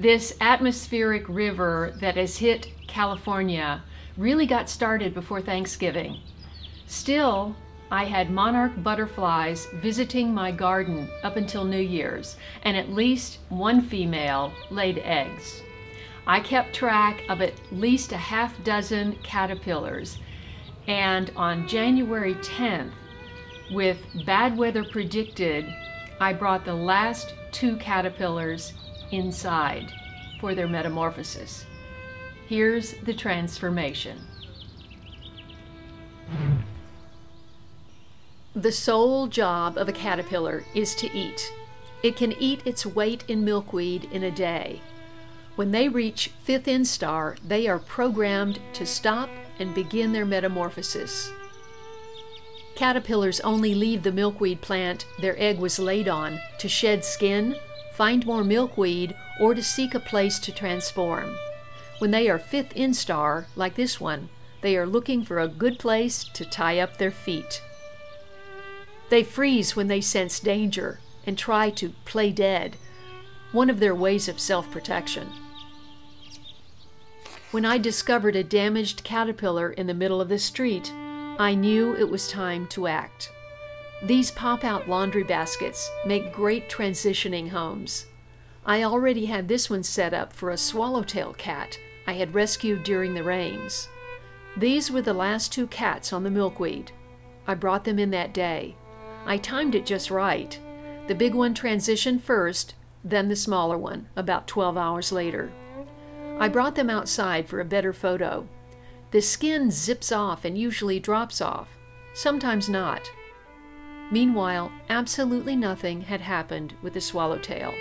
This atmospheric river that has hit California really got started before Thanksgiving. Still, I had monarch butterflies visiting my garden up until New Year's, and at least one female laid eggs. I kept track of at least a half dozen caterpillars, and on January 10th, with bad weather predicted, I brought the last 2 caterpillars inside for their metamorphosis. Here's the transformation. The sole job of a caterpillar is to eat. It can eat its weight in milkweed in a day. When they reach 5th instar, they are programmed to stop and begin their metamorphosis. Caterpillars only leave the milkweed plant their egg was laid on to shed skin, find more milkweed, or to seek a place to transform. When they are 5th instar, like this one, they are looking for a good place to tie up their feet. They freeze when they sense danger and try to play dead, one of their ways of self-protection. When I discovered a damaged caterpillar in the middle of the street, I knew it was time to act. These pop-out laundry baskets make great transitioning homes. I already had this one set up for a swallowtail cat I had rescued during the rains. These were the last 2 cats on the milkweed. I brought them in that day. I timed it just right. The big one transitioned first, then the smaller one, about 12 hours later. I brought them outside for a better photo. The skin zips off and usually drops off, sometimes not. Meanwhile, absolutely nothing had happened with the swallowtail.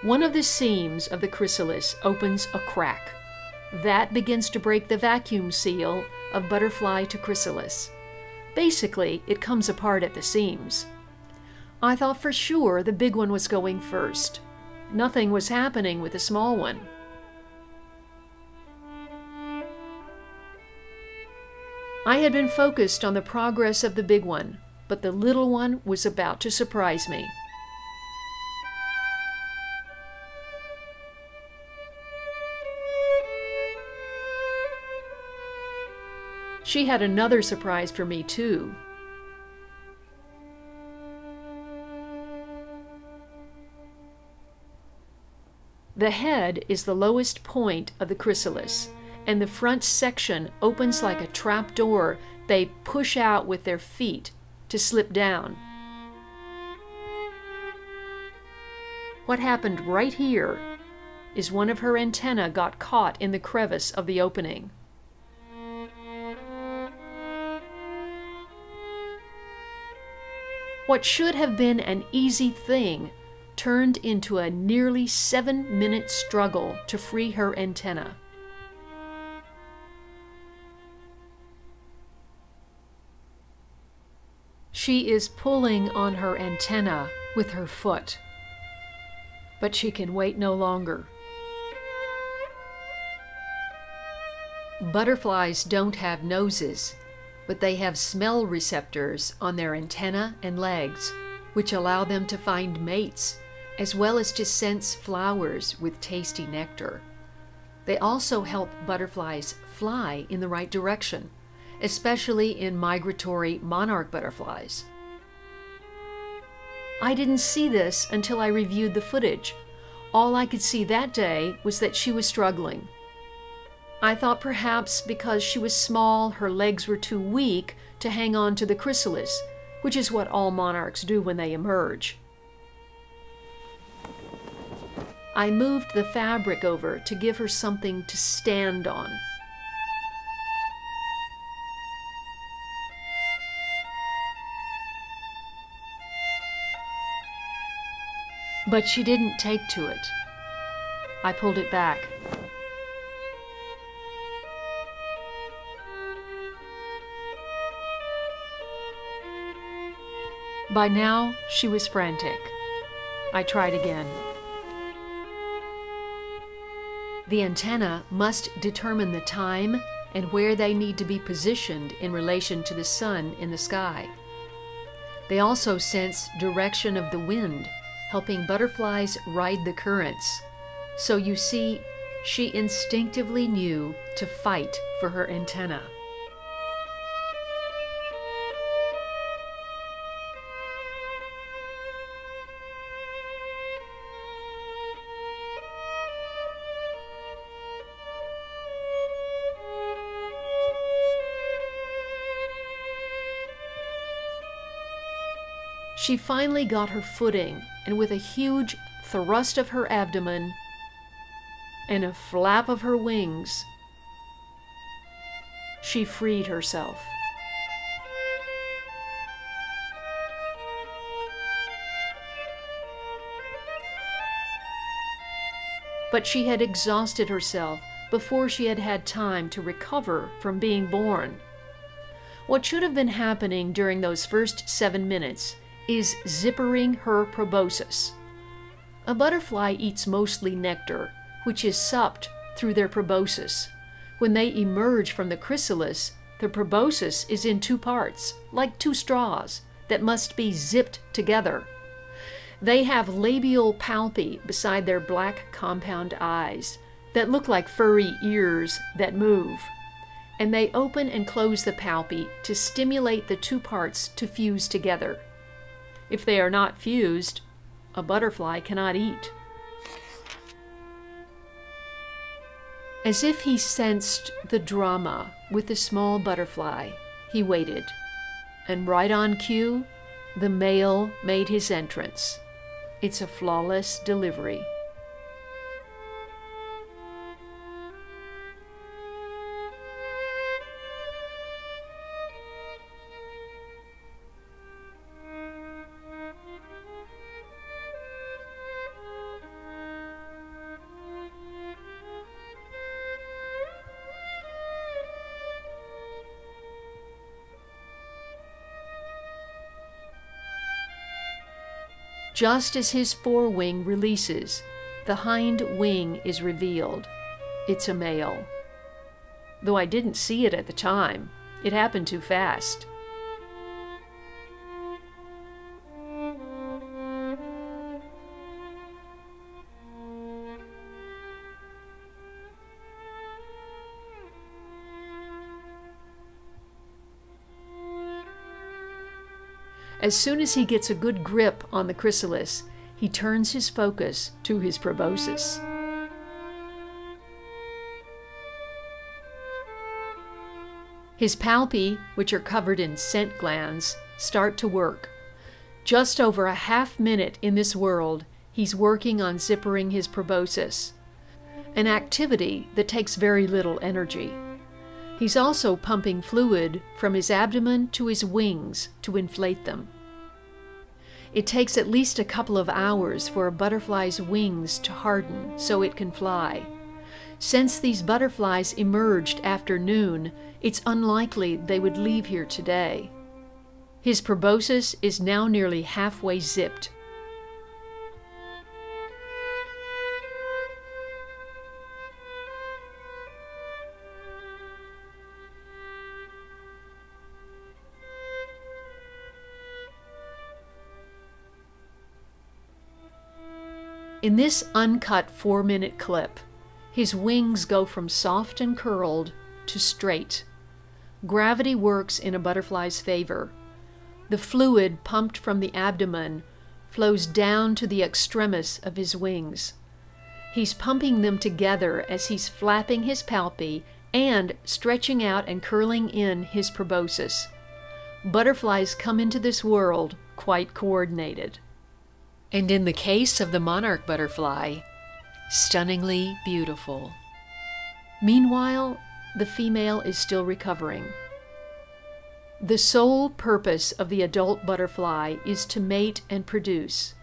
One of the seams of the chrysalis opens a crack. That begins to break the vacuum seal of butterfly to chrysalis. Basically, it comes apart at the seams. I thought for sure the big one was going first. Nothing was happening with the small one. I had been focused on the progress of the big one, but the little one was about to surprise me. She had another surprise for me, too. The head is the lowest point of the chrysalis, and the front section opens like a trap door they push out with their feet to slip down. What happened right here is one of her antennae got caught in the crevice of the opening. What should have been an easy thing turned into a nearly 7-minute struggle to free her antenna. She is pulling on her antenna with her foot, but she can wait no longer. Butterflies don't have noses, but they have smell receptors on their antennae and legs, which allow them to find mates, as well as to sense flowers with tasty nectar. They also help butterflies fly in the right direction, especially in migratory monarch butterflies. I didn't see this until I reviewed the footage. All I could see that day was that she was struggling. I thought perhaps because she was small, her legs were too weak to hang on to the chrysalis, which is what all monarchs do when they emerge. I moved the fabric over to give her something to stand on. But she didn't take to it. I pulled it back. By now, she was frantic. I tried again. The antennae must determine the time and where they need to be positioned in relation to the sun in the sky. They also sense direction of the wind, helping butterflies ride the currents. So you see, she instinctively knew to fight for her antenna. She finally got her footing, and with a huge thrust of her abdomen and a flap of her wings, she freed herself. But she had exhausted herself before she had had time to recover from being born. What should have been happening during those first 7 minutes is zippering her proboscis. A butterfly eats mostly nectar, which is supped through their proboscis. When they emerge from the chrysalis, the proboscis is in 2 parts, like 2 straws, that must be zipped together. They have labial palpi beside their black compound eyes that look like furry ears that move, and they open and close the palpi to stimulate the 2 parts to fuse together. If they are not fused, a butterfly cannot eat. As if he sensed the drama with the small butterfly, he waited, and right on cue, the male made his entrance. It's a flawless delivery. Just as his forewing releases, the hind wing is revealed. It's a male. Though I didn't see it at the time, it happened too fast. As soon as he gets a good grip on the chrysalis, he turns his focus to his proboscis. His palpi, which are covered in scent glands, start to work. Just over a half minute in this world, he's working on zippering his proboscis, an activity that takes very little energy. He's also pumping fluid from his abdomen to his wings to inflate them. It takes at least a couple of hours for a butterfly's wings to harden so it can fly. Since these butterflies emerged after noon, it's unlikely they would leave here today. His proboscis is now nearly halfway zipped. In this uncut 4-minute clip, his wings go from soft and curled to straight. Gravity works in a butterfly's favor. The fluid pumped from the abdomen flows down to the extremis of his wings. He's pumping them together as he's flapping his palpi and stretching out and curling in his proboscis. Butterflies come into this world quite coordinated. And in the case of the monarch butterfly, stunningly beautiful. Meanwhile, the female is still recovering. The sole purpose of the adult butterfly is to mate and produce.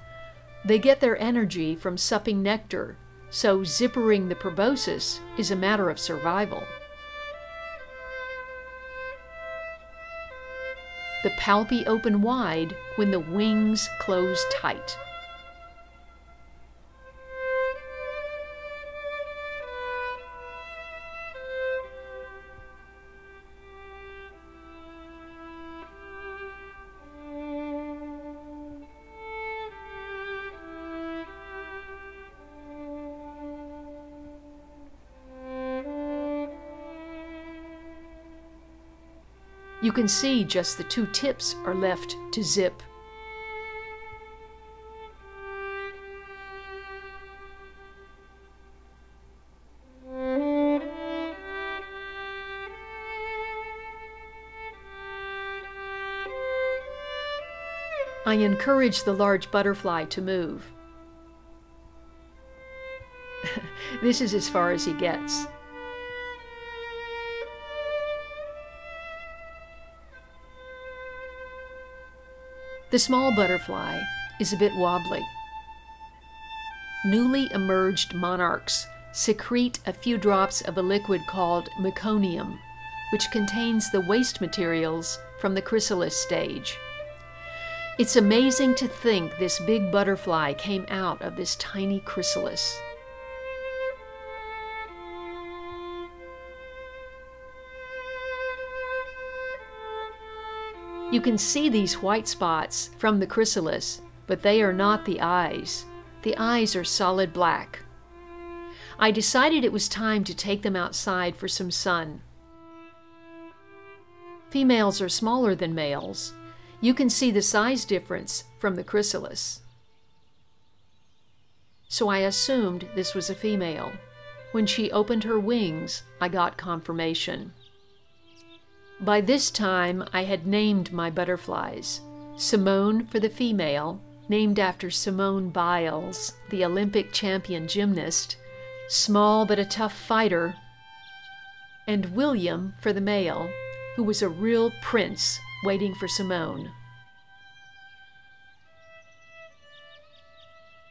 They get their energy from supping nectar, so zippering the proboscis is a matter of survival. the palpi open wide when the wings close tight. You can see just the two tips are left to zip. I encourage the large butterfly to move. This is as far as he gets. The small butterfly is a bit wobbly. Newly emerged monarchs secrete a few drops of a liquid called meconium, which contains the waste materials from the chrysalis stage. It's amazing to think this big butterfly came out of this tiny chrysalis. You can see these white spots from the chrysalis, but they are not the eyes. The eyes are solid black. I decided it was time to take them outside for some sun. Females are smaller than males. You can see the size difference from the chrysalis. So I assumed this was a female. When she opened her wings, I got confirmation. By this time, I had named my butterflies. Simone for the female, named after Simone Biles, the Olympic champion gymnast, small but a tough fighter, and William for the male, who was a real prince waiting for Simone.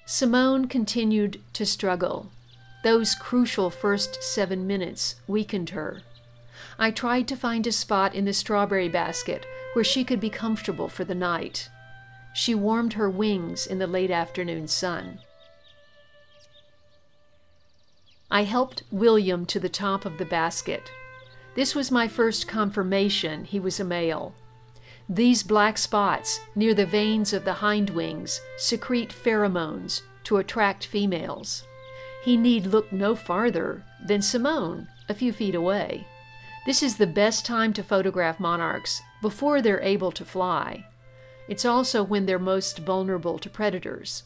Simone continued to struggle. Those crucial first 7 minutes weakened her. I tried to find a spot in the strawberry basket where she could be comfortable for the night. She warmed her wings in the late afternoon sun. I helped William to the top of the basket. This was my first confirmation he was a male. These black spots near the veins of the hind wings secrete pheromones to attract females. He need look no farther than Simone, a few feet away. This is the best time to photograph monarchs before they're able to fly. It's also when they're most vulnerable to predators.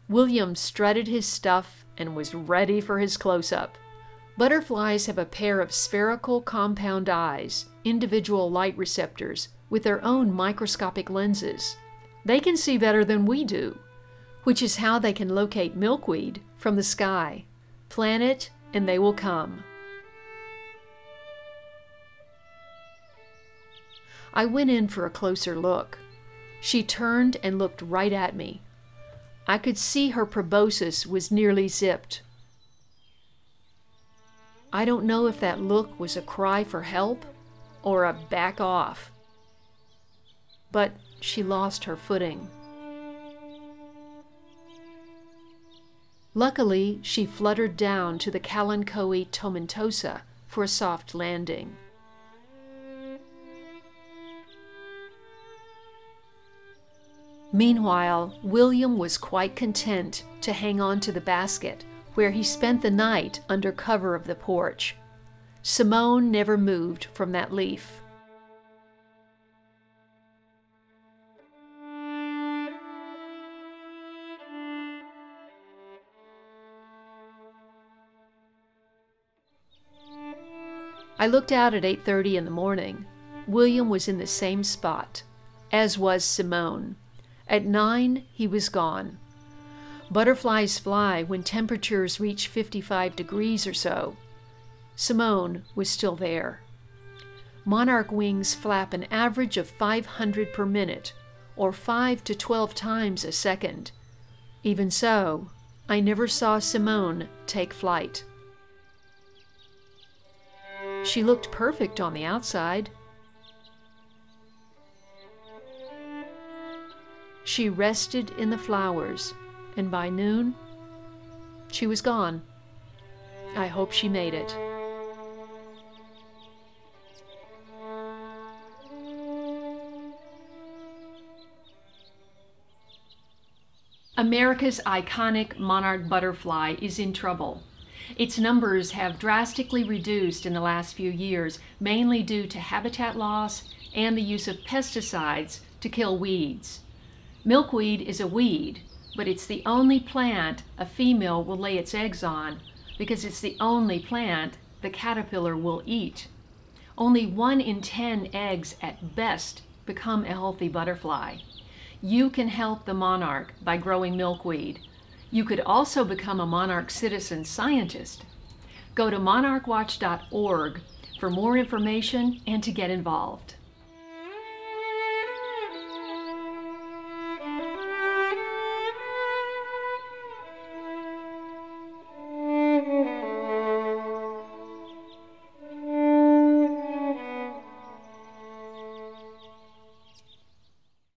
William strutted his stuff and was ready for his close-up. Butterflies have a pair of spherical compound eyes, individual light receptors, with their own microscopic lenses. They can see better than we do, which is how they can locate milkweed from the sky. Plant it and they will come. I went in for a closer look. She turned and looked right at me. I could see her proboscis was nearly zipped. I don't know if that look was a cry for help or a back off. But she lost her footing. Luckily, she fluttered down to the Kalanchoe tomentosa for a soft landing. Meanwhile, William was quite content to hang on to the basket, where he spent the night under cover of the porch. Simone never moved from that leaf. I looked out at 8:30 in the morning. William was in the same spot, as was Simone. At 9, he was gone. Butterflies fly when temperatures reach 55 degrees or so. Simone was still there. Monarch wings flap an average of 500 per minute, or 5 to 12 times a second. Even so, I never saw Simone take flight. She looked perfect on the outside. She rested in the flowers, and by noon, she was gone. I hope she made it. America's iconic monarch butterfly is in trouble. Its numbers have drastically reduced in the last few years, mainly due to habitat loss and the use of pesticides to kill weeds. Milkweed is a weed, but it's the only plant a female will lay its eggs on because it's the only plant the caterpillar will eat. Only 1 in 10 eggs at best become a healthy butterfly. You can help the monarch by growing milkweed. You could also become a monarch citizen scientist. Go to monarchwatch.org for more information and to get involved.